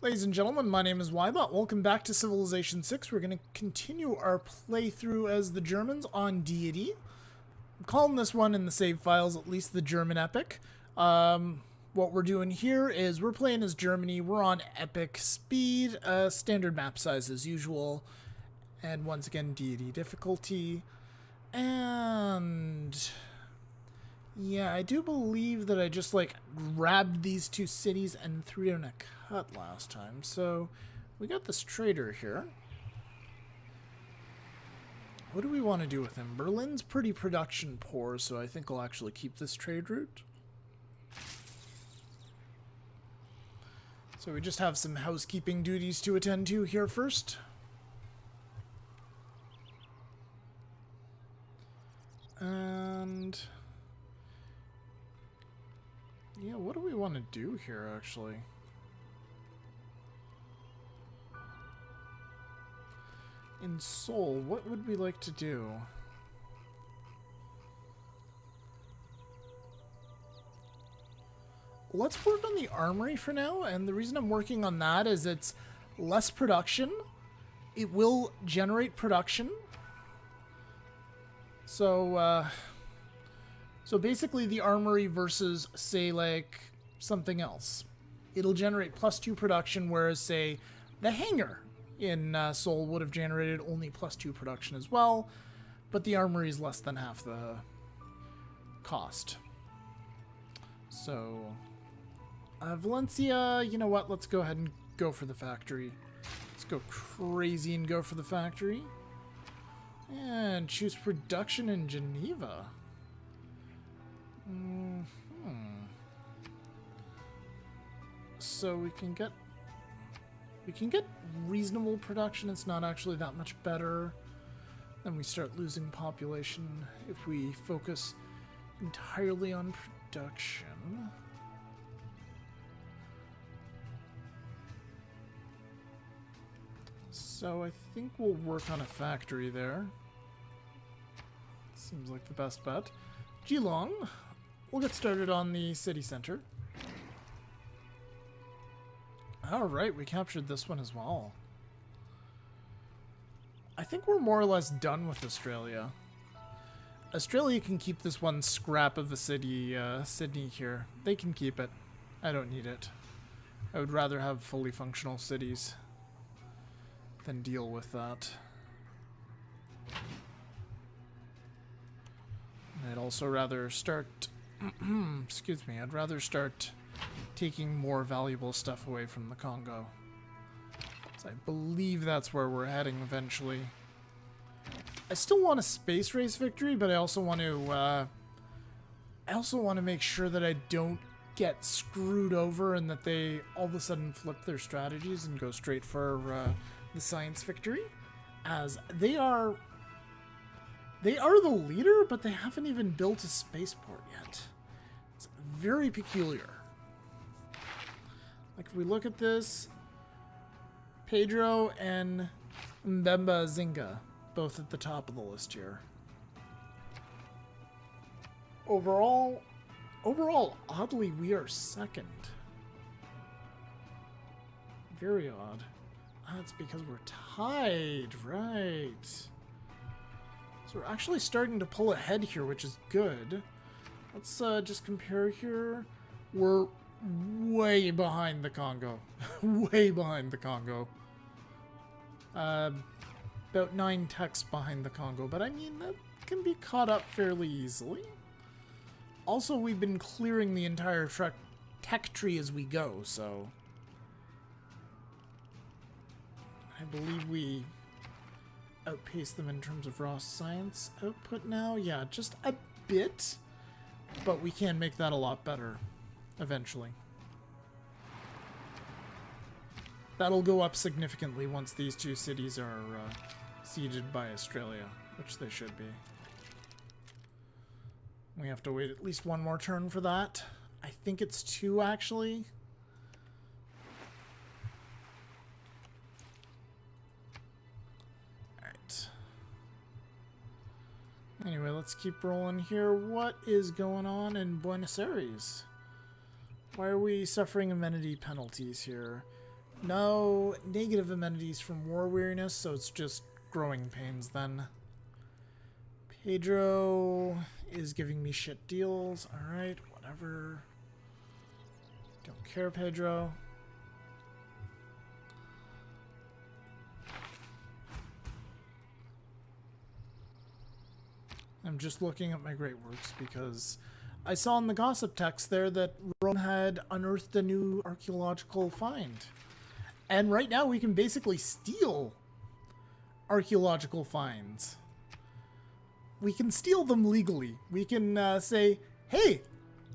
Ladies and gentlemen, my name is Wybot. Welcome back to Civilization 6. We're going to continue our playthrough as the Germans on Deity. I'm calling this one in the save files, at least the German epic. What we're doing here is we're playing as Germany. We're on epic speed, standard map size as usual. And once again, Deity difficulty. And yeah, I do believe that I just grabbed these two cities and threw down a cut last time. So we got this trader here. What do we want to do with him? Berlin's pretty production poor, so I think I'll actually keep this trade route. So we just have some housekeeping duties to attend to here first. And yeah, what do we want to do here, actually? In Seoul, what would we like to do? Let's work on the armory for now, and the reason I'm working on that is it's less production. It will generate production. So basically the armory versus, say, something else. It'll generate +2 production, whereas, say, the hangar in Seoul would have generated only +2 production as well, but the armory is less than half the cost. So, Valencia, you know what? Let's go ahead and go for the factory. Let's go crazy and go for the factory. And choose production in Geneva. So we can get reasonable production. It's not actually that much better. Then we start losing population if we focus entirely on production. So I think we'll work on a factory there. Seems like the best bet. Geelong, we'll get started on the city center. Alright, we captured this one as well. I think we're more or less done with Australia. Australia can keep this one scrap of a city, Sydney here. They can keep it. I don't need it. I would rather have fully functional cities than deal with that. I'd also rather start excuse me, I'd rather start taking more valuable stuff away from the Congo. So I believe that's where we're heading eventually. I still want a space race victory, but I also want to make sure that I don't get screwed over and that they all of a sudden flip their strategies and go straight for the science victory, as they are the leader, but they haven't even built a spaceport yet. It's very peculiar. Like, if we look at this, Pedro and Mbemba Zinga, both at the top of the list here. Overall, oddly, we are second. Very odd. That's because we're tied, right. So we're actually starting to pull ahead here, which is good. Let's just compare here. We're way behind the Congo. Way behind the Congo. About 9 techs behind the Congo, but I mean, that can be caught up fairly easily. Also, we've been clearing the entire tech tree as we go, so I believe we outpace them in terms of raw science output now. Yeah, just a bit, but we can make that a lot better eventually. That'll go up significantly once these two cities are ceded by Australia, which they should be. We have to wait at least one more turn for that. I think it's 2, actually. Alright. Anyway, let's keep rolling here. What is going on in Buenos Aires? Why are we suffering amenity penalties here? No negative amenities from war weariness, so it's just growing pains then. Pedro is giving me shit deals. Alright, whatever. Don't care, Pedro. I'm just looking at my great works because I saw in the gossip text there that Rome had unearthed a new archaeological find. And right now we can basically steal archaeological finds. We can steal them legally. We can say, hey,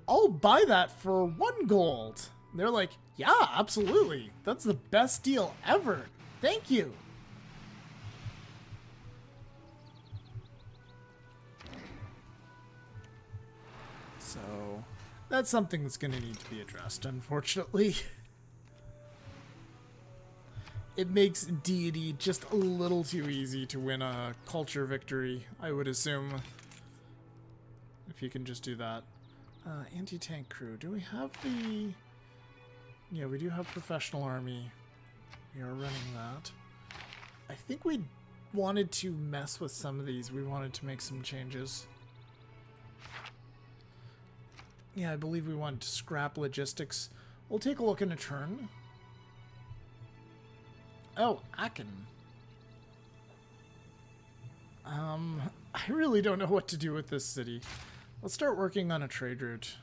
I'll buy that for 1 gold. And they're like, yeah, absolutely. That's the best deal ever. Thank you. So that's something that's going to need to be addressed, unfortunately. It makes Deity just a little too easy to win a culture victory, I would assume. If you can just do that. Anti-tank crew. Do we have the... Yeah, we do have professional army. We are running that. I think we wanted to mess with some of these. We wanted to make some changes. Yeah, I believe we wanted to scrap logistics. We'll take a look in a turn. Oh, Aachen. I really don't know what to do with this city. Let's start working on a trade route.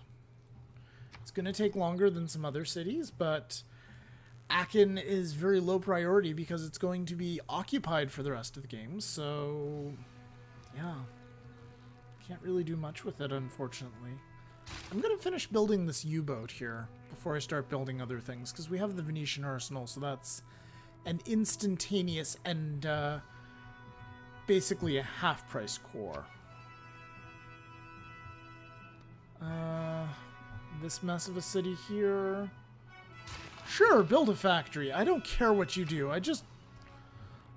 It's going to take longer than some other cities, but Aachen is very low priority because it's going to be occupied for the rest of the game, so yeah. Can't really do much with it, unfortunately. I'm going to finish building this U-boat here before I start building other things, because we have the Venetian arsenal, so that's an instantaneous and basically a half-price core. This mess of a city here. Sure, build a factory. I don't care what you do.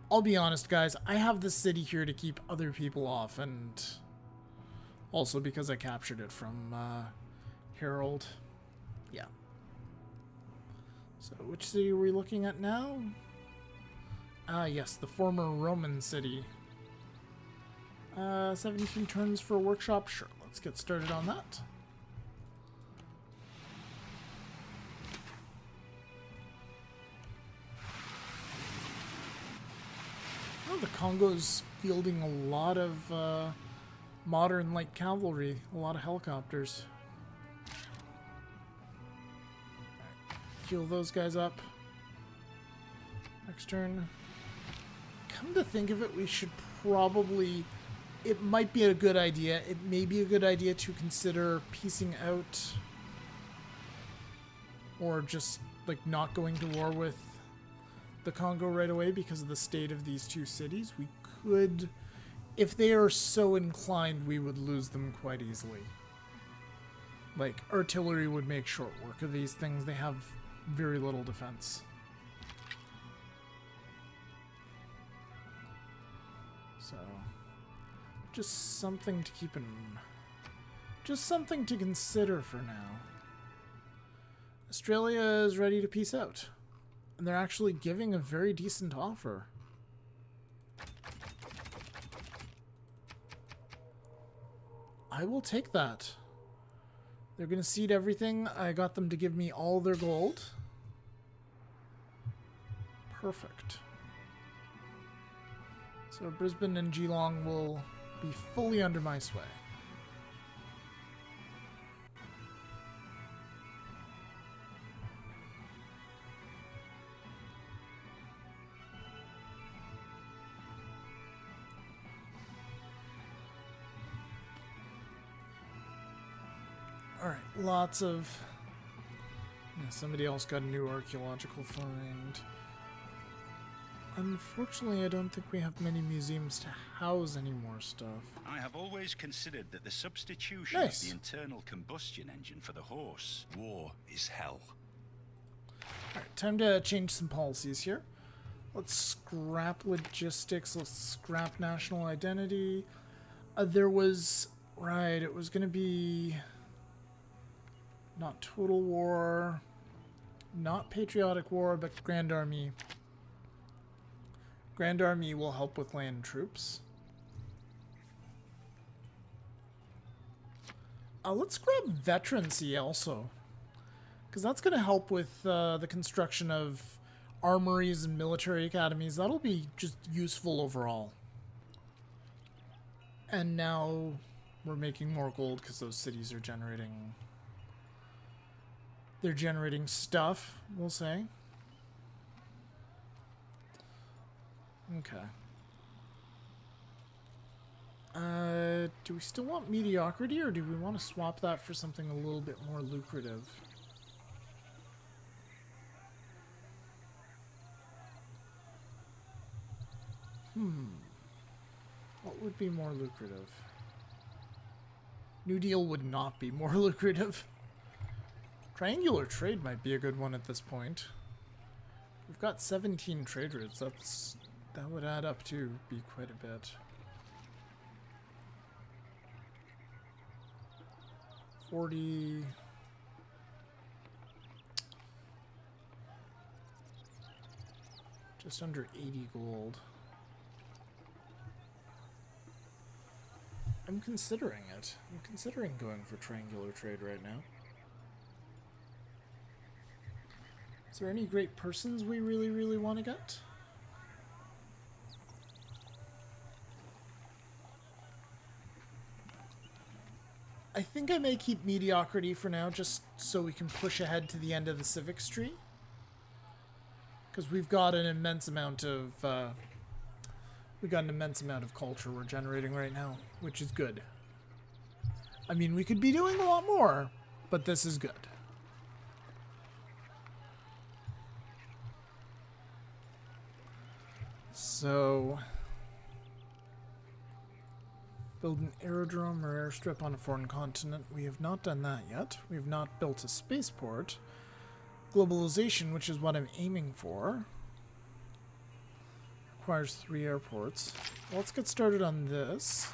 I'll be honest, guys. I have this city here to keep other people off, and also because I captured it from Harold. Yeah. So, which city are we looking at now? Yes, the former Roman city. 17 turns for a workshop? Sure, let's get started on that. Oh, the Congo's fielding a lot of modern light cavalry, a lot of helicopters. Heal those guys up. Next turn. Come to think of it, we should probably... It might be a good idea. It may be a good idea to consider piecing out, or just like not going to war with the Congo right away because of the state of these two cities. We could, if they are so inclined, we would lose them quite easily. Like, artillery would make short work of these things. They have very little defense. So, just something to keep in... Just something to consider for now. Australia is ready to peace out. And they're actually giving a very decent offer. I will take that. They're going to cede everything. I got them to give me all their gold. Perfect. So Brisbane and Geelong will be fully under my sway. Alright, lots of... Yeah, somebody else got a new archaeological find. Unfortunately, I don't think we have many museums to house any more stuff. I have always considered that the substitution of the internal combustion engine for the horse. War is hell. Alright, time to change some policies here. Let's scrap logistics. Let's scrap national identity. There was... Right, it was going to be... Not total war. Not Patriotic War, but Grand Army. Grand Army will help with land troops. Let's grab Veterancy also. Because that's going to help with the construction of armories and military academies. That'll be just useful overall. And now we're making more gold because those cities are generating... They're generating stuff, we'll say. Okay. Do we still want mediocrity, or do we want to swap that for something a little bit more lucrative? What would be more lucrative? New Deal would not be more lucrative. Triangular trade might be a good one at this point. We've got 17 trade routes. That would add up to be quite a bit. 40. Just under 80 gold. I'm considering it. I'm considering going for triangular trade right now. Is there any great persons we really, really want to get? I think I may keep mediocrity for now, just so we can push ahead to the end of the civics tree. Because we've got an immense amount of culture we're generating right now, which is good. I mean, we could be doing a lot more, but this is good. So, build an aerodrome or airstrip on a foreign continent. We have not done that yet. We have not built a spaceport. Globalization, which is what I'm aiming for, requires 3 airports. Well, let's get started on this.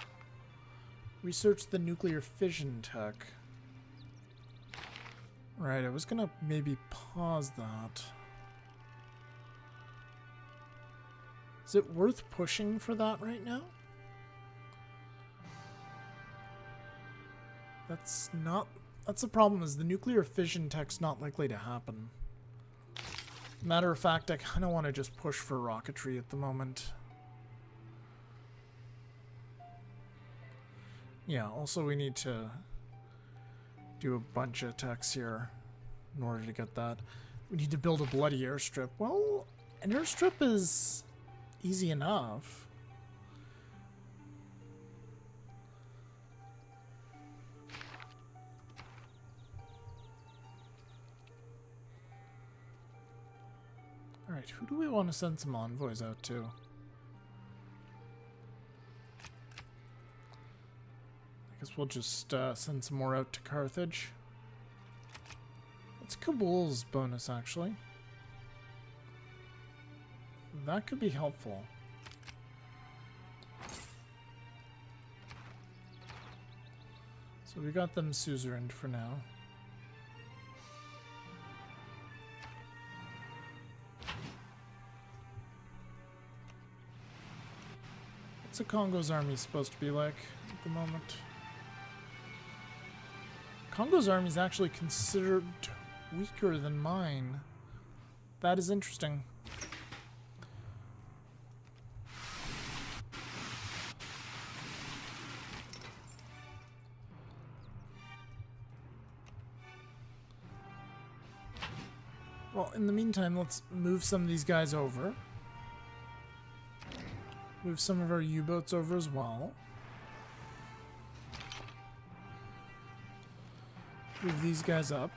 Research the nuclear fission tech. Right, I was gonna maybe pause that. Is it worth pushing for that right now? That's the problem, is the nuclear fission tech's not likely to happen. Matter of fact, I kind of want to just push for rocketry at the moment. Yeah, also we need to do a bunch of techs here in order to get that. We need to build a bloody airstrip. Well, an airstrip is easy enough. Alright, who do we want to send some envoys out to? I guess we'll just send some more out to Carthage. What's Kabul's bonus, actually? That could be helpful. So we got them suzerained for now. What's the Congo's army supposed to be like at the moment? Congo's army is actually considered weaker than mine. That is interesting. Well, in the meantime, let's move some of these guys over. Move some of our U-boats over as well. Move these guys up.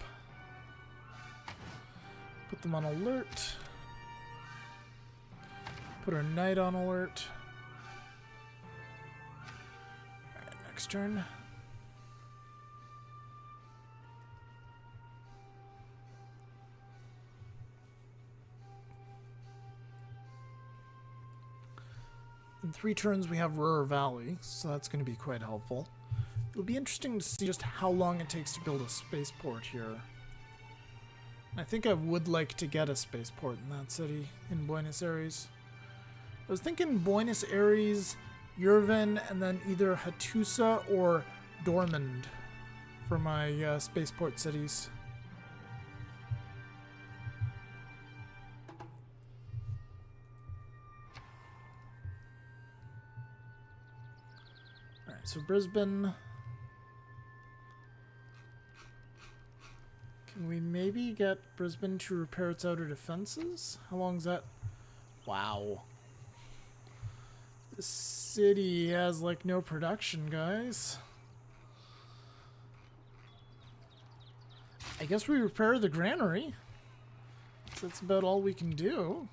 Put them on alert. Put our knight on alert. Alright, next turn. In 3 turns we have Ruhr Valley, so that's going to be quite helpful. It'll be interesting to see just how long it takes to build a spaceport here. I think I would like to get a spaceport in that city, in Buenos Aires. I was thinking Buenos Aires, Yerevan, and then either Hattusa or Dortmund for my spaceport cities. Alright, so Brisbane. Can we maybe get Brisbane to repair its outer defenses? How long is that? Wow. This city has like no production, guys. I guess we repair the granary. So that's about all we can do.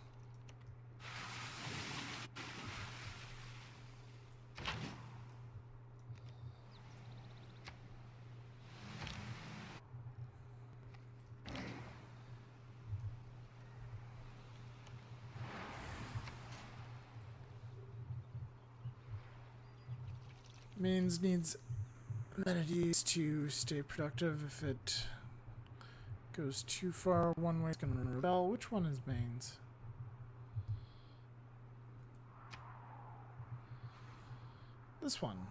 Mains needs amenities to stay productive. If it goes too far one way, it's going to rebel. Which one is mains? This one.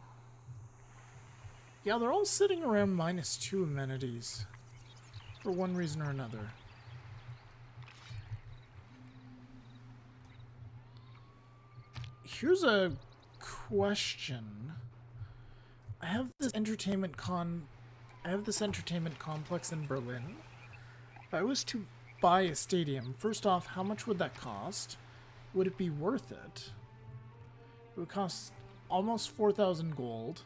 Yeah, they're all sitting around -2 amenities for one reason or another. Here's a question. I have this entertainment complex in Berlin. If I was to buy a stadium, first off, how much would that cost? Would it be worth it? It would cost almost 4,000 gold.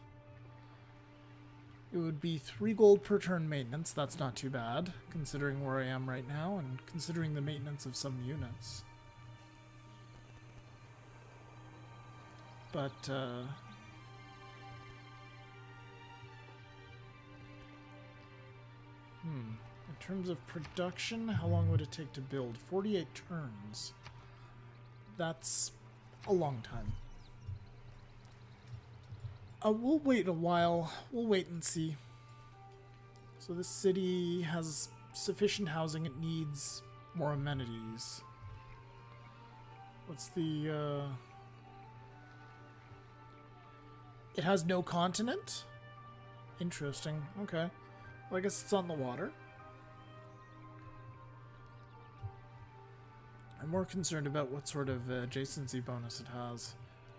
It would be 3 gold per turn maintenance. That's not too bad, considering where I am right now and considering the maintenance of some units. But, in terms of production, how long would it take to build? 48 turns. That's a long time. We'll wait a while. We'll wait and see. So this city has sufficient housing. It needs more amenities. What's the, It has no continent? Interesting. Okay. Well, I guess it's on the water. I'm more concerned about what sort of adjacency bonus it has.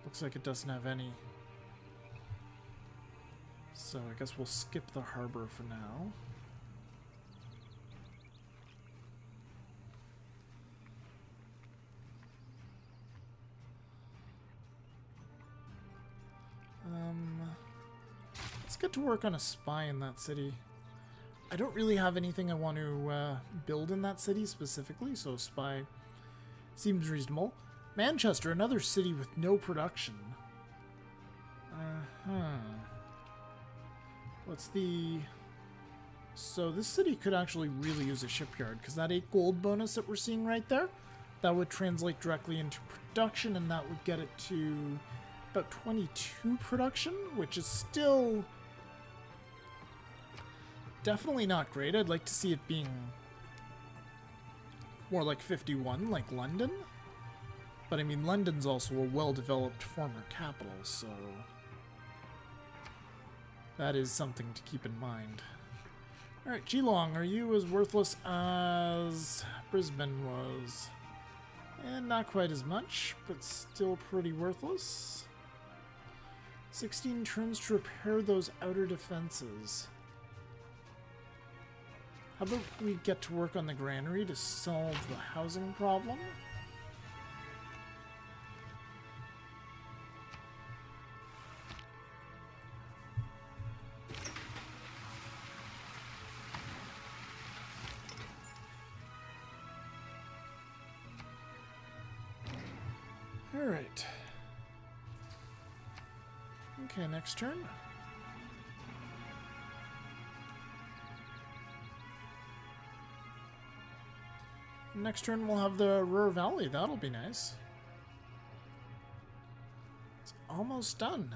Looks like it doesn't have any. So I guess we'll skip the harbor for now. Let's get to work on a spy in that city. I don't really have anything I want to build in that city specifically, so a spy seems reasonable. Manchester, another city with no production. What's the... So this city could actually really use a shipyard, because that 8 gold bonus that we're seeing right there, that would translate directly into production, and that would get it to about 22 production, which is still definitely not great. I'd like to see it being more like 51, like London. But I mean, London's also a well-developed former capital, so that is something to keep in mind. Alright, Geelong, are you as worthless as Brisbane was? And not quite as much, but still pretty worthless. 16 turns to repair those outer defenses. How about we get to work on the granary to solve the housing problem? Alright. Okay, next turn. Next turn we'll have the Ruhr Valley. That'll be nice. It's almost done.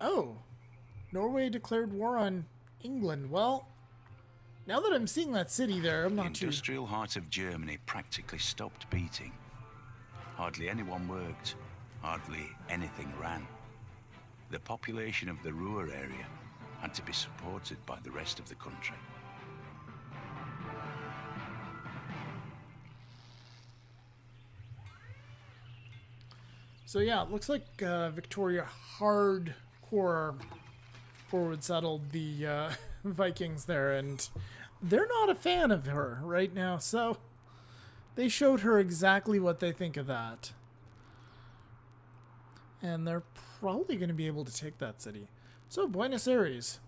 Oh, Norway declared war on England. Well, now that I'm seeing that city there, I'm not The industrial heart of Germany practically stopped beating. Hardly anyone worked. Hardly anything ran. The population of the Ruhr area had to be supported by the rest of the country. So yeah, it looks like Victoria hardcore forward settled the Vikings there, and they're not a fan of her right now, so they showed her exactly what they think of that. And they're probably going to be able to take that city. So, Buenos Aires.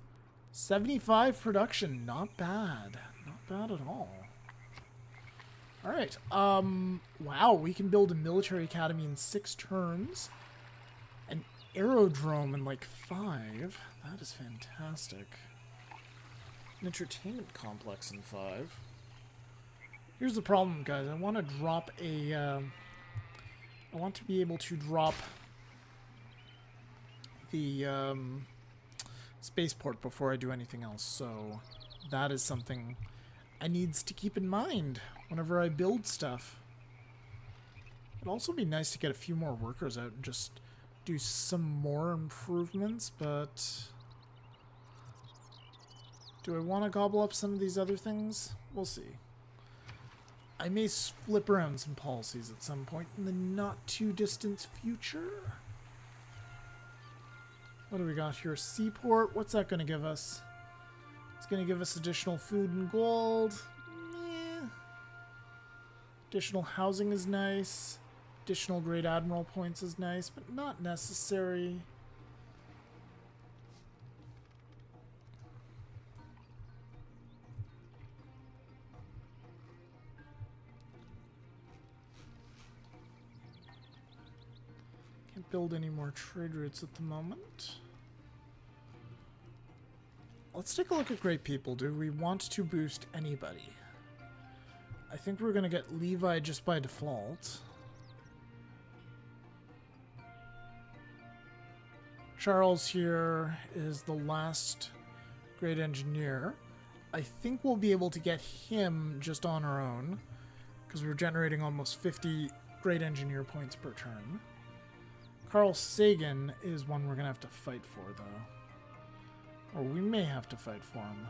75 production. Not bad. Not bad at all. Alright. Wow, we can build a military academy in 6 turns. An aerodrome in like 5. That is fantastic. An entertainment complex in 5. Here's the problem, guys. I want to drop a... I want to be able to drop the spaceport before I do anything else, so that is something I needs to keep in mind whenever I build stuff. It'd also be nice to get a few more workers out and just do some more improvements, but do I want to gobble up some of these other things? We'll see. I may flip around some policies at some point in the not too distant future. What do we got here? Seaport. What's that going to give us? It's going to give us additional food and gold. Meh. Additional housing is nice. Additional Great Admiral points is nice, but not necessary. Can't build any more trade routes at the moment. Let's take a look at Great People. Do we want to boost anybody? I think we're going to get Levi just by default. Charles here is the last great engineer. I think we'll be able to get him just on our own, because we're generating almost 50 great engineer points per turn. Carl Sagan is one we're going to have to fight for, though. Or we may have to fight for him.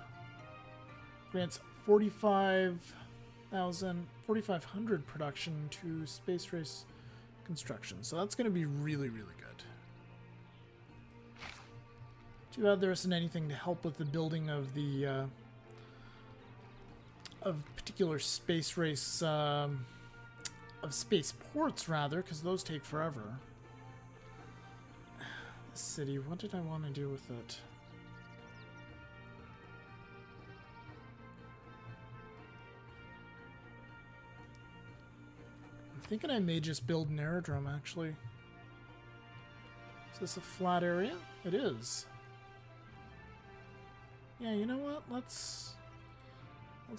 Grants 4,500 production to space race construction. So that's going to be really, really good. Too bad there isn't anything to help with the building of the of particular space race of space ports, rather, because those take forever. This city, what did I want to do with it? I'm thinking I may just build an aerodrome, actually. Is this a flat area? It is. Yeah, you know what? Let's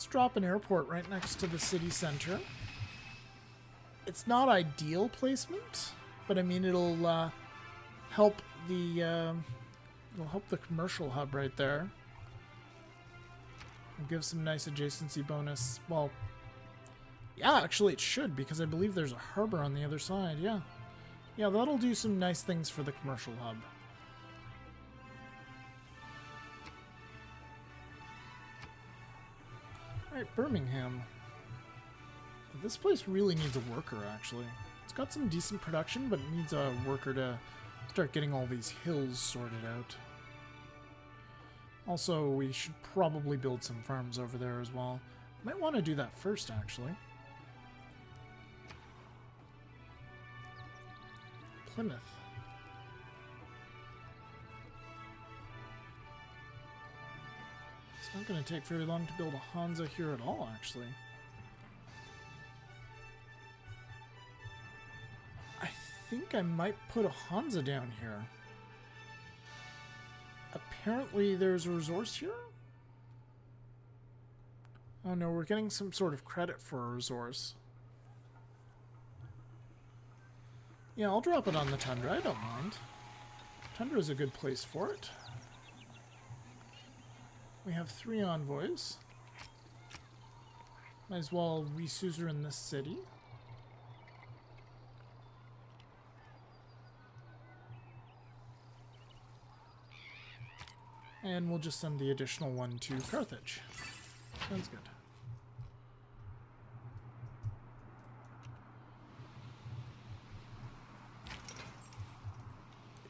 drop an airport right next to the city center. It's not ideal placement, but I mean it'll help the commercial hub right there. It'll give some nice adjacency bonus. Well, yeah, actually it should, because I believe there's a harbor on the other side. Yeah, that'll do some nice things for the commercial hub. Alright, Birmingham. This place really needs a worker, actually. It's got some decent production, but it needs a worker to start getting all these hills sorted out. Also, we should probably build some farms over there as well. Might want to do that first, actually. Plymouth. It's not going to take very long to build a Hansa here at all, actually. I think I might put a Hansa down here. Apparently there's a resource here? Oh no, we're getting some sort of credit for a resource. Yeah, I'll drop it on the Tundra, I don't mind. Tundra is a good place for it. We have 3 envoys. Might as well re-suzerain this city. And we'll just send the additional one to Carthage. Sounds good.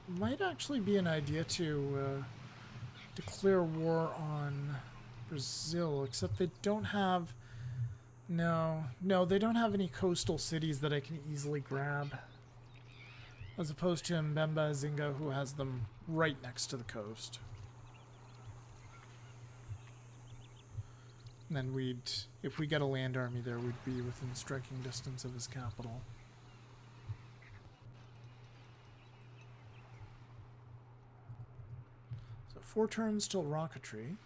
It might actually be an idea to declare war on Brazil, except they don't have... No, they don't have any coastal cities that I can easily grab. As opposed to Mbemba Zinga, who has them right next to the coast. And then if we get a land army there, we'd be within striking distance of his capital. So 4 turns till rocketry.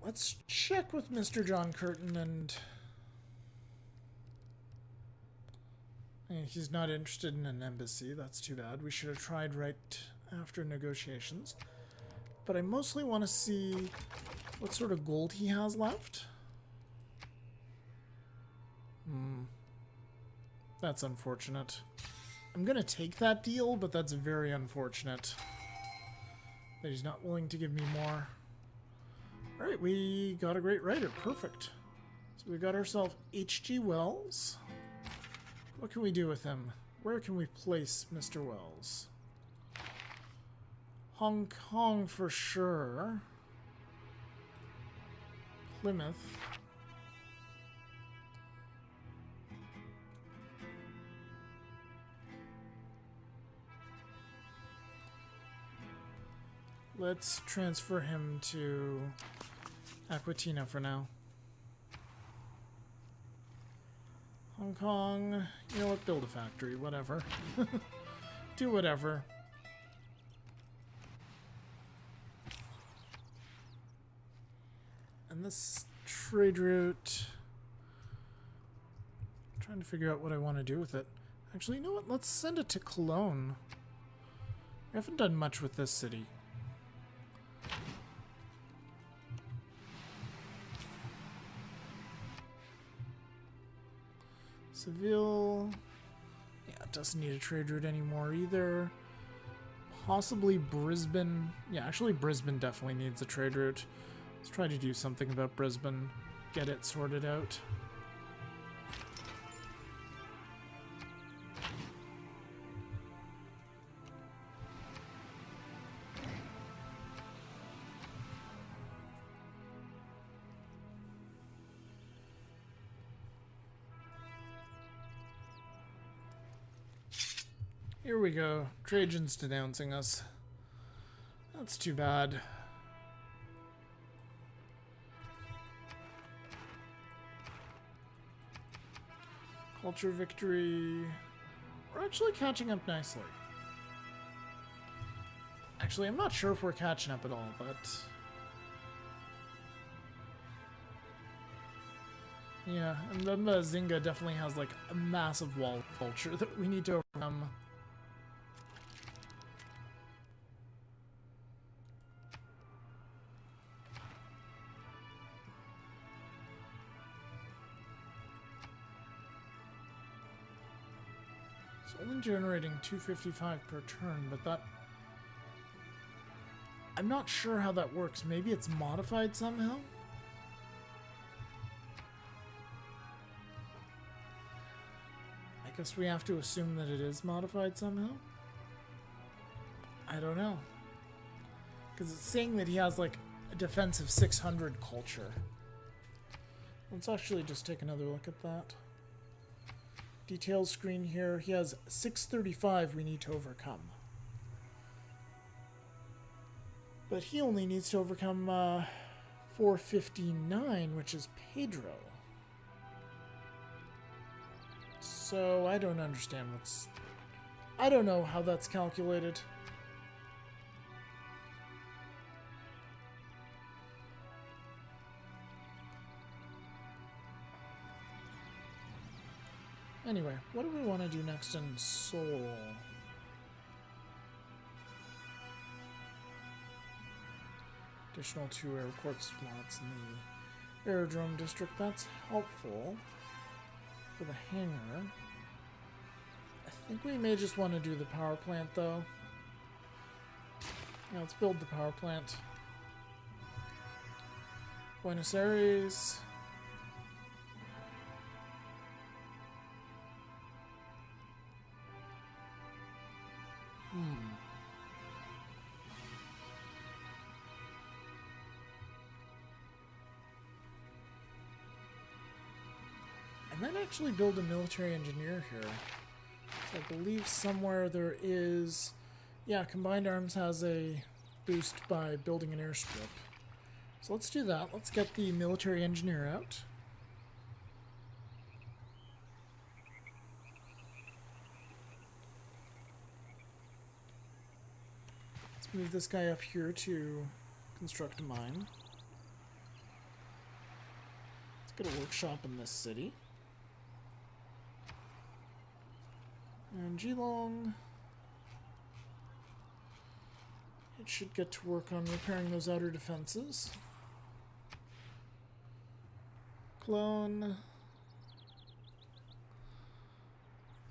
Let's check with Mr. John Curtin and... He's not interested in an embassy. That's too bad. We should have tried right after negotiations. But I mostly want to see what sort of gold he has left. That's unfortunate. I'm going to take that deal, but that's very unfortunate. That he's not willing to give me more. Alright, we got a great writer. Perfect. So we got ourselves H.G. Wells. What can we do with him? Where can we place Mr. Wells? Hong Kong for sure. Plymouth. Let's transfer him to Aquatina for now. Hong Kong, you know what, build a factory, whatever. Do whatever. And this trade route... I'm trying to figure out what I want to do with it. Actually, you know what, let's send it to Cologne. We haven't done much with this city. Seville, yeah, it doesn't need a trade route anymore either. Possibly Brisbane. Yeah, actually Brisbane definitely needs a trade route. Let's try to do something about Brisbane. Get it sorted out. Here we go. Trajan's denouncing us. That's too bad. Culture victory. We're actually catching up nicely. Actually, I'm not sure if we're catching up at all, but... yeah, and then the Zinga definitely has like a massive wall culture that we need to overcome. Only generating 255 per turn, but that... I'm not sure how that works. Maybe it's modified somehow? I guess we have to assume that it is modified somehow? I don't know. Because it's saying that he has like a defensive 600 culture. Let's actually just take another look at that. Details screen here. He has 635 we need to overcome. But he only needs to overcome 459, which is Pedro. So I don't understand what's... I don't know how that's calculated. Anyway, what do we want to do next in Seoul? Additional 2 airport slots in the aerodrome district. That's helpful for the hangar. I think we may just want to do the power plant, though. Yeah, let's build the power plant. Buenos Aires. I might actually build a military engineer here. So I believe somewhere there is... Yeah, Combined Arms has a boost by building an airstrip. So let's do that. Let's get the military engineer out. Let's move this guy up here to construct a mine. Let's get a workshop in this city. And Geelong, it should get to work on repairing those outer defenses. Cologne,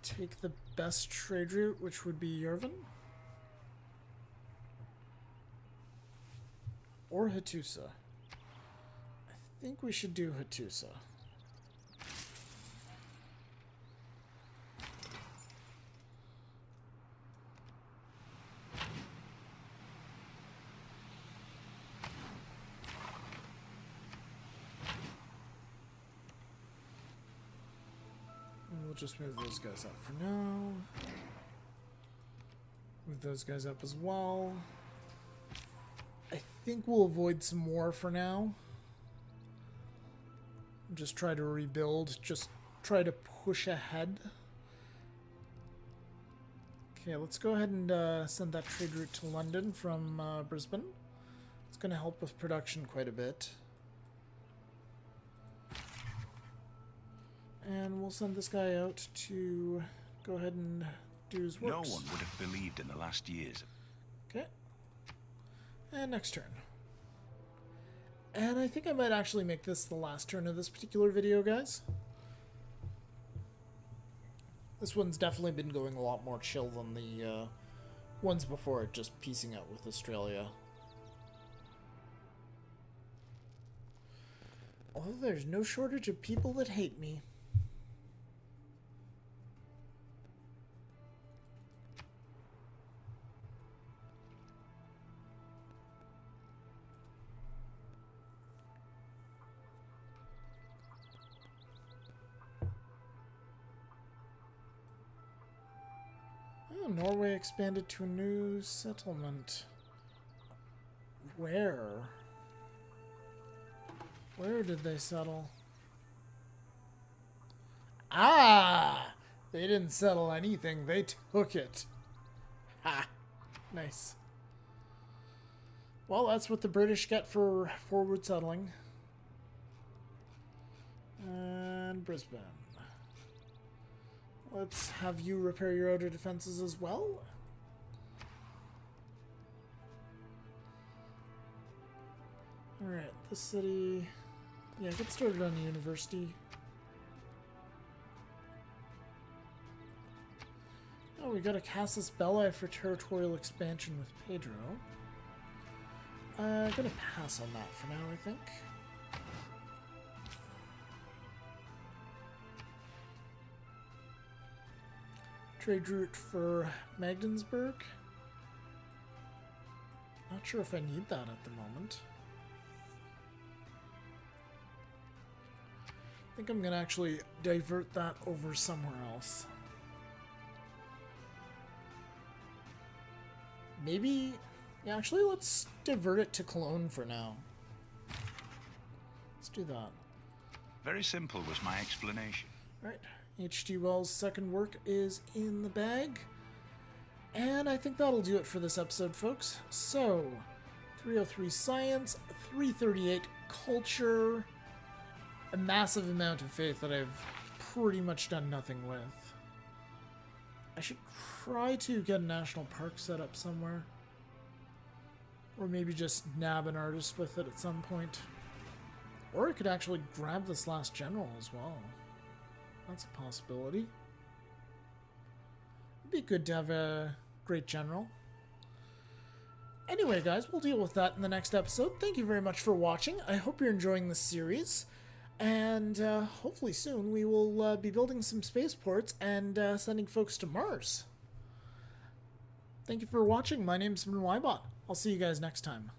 take the best trade route, which would be Yerevan. Or Hattusa. I think we should do Hattusa. We'll just move those guys up for now. Move those guys up as well. I think we'll avoid some more for now. Just try to rebuild. Just try to push ahead. Okay, let's go ahead and send that trade route to London from Brisbane. It's going to help with production quite a bit. And we'll send this guy out to go ahead and do his works. No one would have believed in the last years. Okay. And next turn. And I think I might actually make this the last turn of this particular video, guys. This one's definitely been going a lot more chill than the ones before it, just piecing out with Australia. Although there's no shortage of people that hate me. Oh, Norway expanded to a new settlement. Where? Where did they settle? Ah! They didn't settle anything. They took it. Ha! Nice. Well, that's what the British get for forward settling. And Brisbane. Let's have you repair your outer defenses as well. Alright, this city... Yeah, get started on the university. Oh, we got a Casus Belli for territorial expansion with Pedro. Gonna pass on that for now, I think. Trade route for Magdensburg. Not sure if I need that at the moment. I think I'm gonna actually divert that over somewhere else. Maybe... Yeah, actually, let's divert it to Cologne for now. Let's do that. Very simple was my explanation. Right. H.G. Wells' second work is in the bag. And I think that'll do it for this episode, folks. So, 303 Science, 338 Culture, a massive amount of faith that I've pretty much done nothing with. I should try to get a national park set up somewhere. Or maybe just nab an artist with it at some point. Or I could actually grab this last general as well. That's a possibility. It'd be good to have a great general. Anyway, guys, we'll deal with that in the next episode. Thank you very much for watching. I hope you're enjoying this series. And hopefully soon we will be building some spaceports and sending folks to Mars. Thank you for watching. My name's been Ybot. I'll see you guys next time.